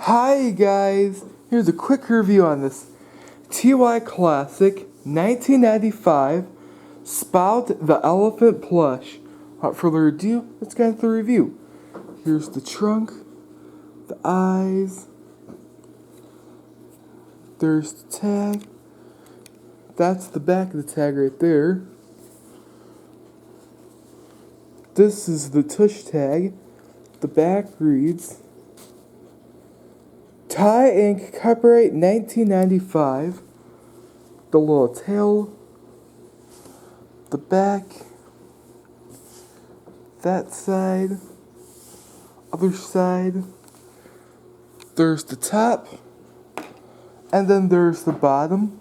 Hi guys, here's a quick review on this TY Classic 1995 Spout the Elephant Plush. Without further ado, let's get into the review. Here's the trunk, the eyes, there's the tag, that's the back of the tag right there. This is the tush tag. The back reads Tie Inc. Copyright 1995. The little tail, the back, that side, other side, there's the top, and then there's the bottom.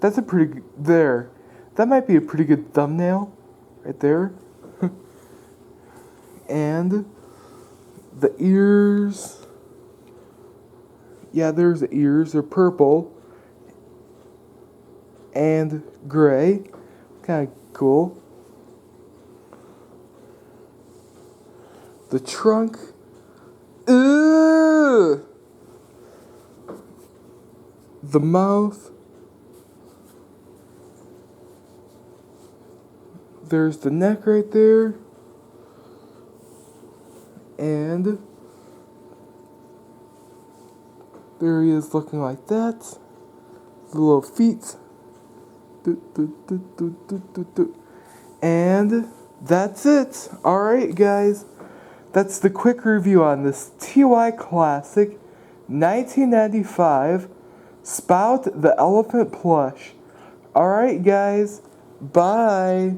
That's a pretty good, there. That might be a pretty good thumbnail, right there. And the ears, yeah, there's the ears, they're purple and gray, kind of cool. The trunk, the mouth, there's the neck right there, and there he is looking like that. The little feet. And that's it. Alright guys, that's the quick review on this TY Classic 1995 Spout the Elephant Plush. Alright guys, bye.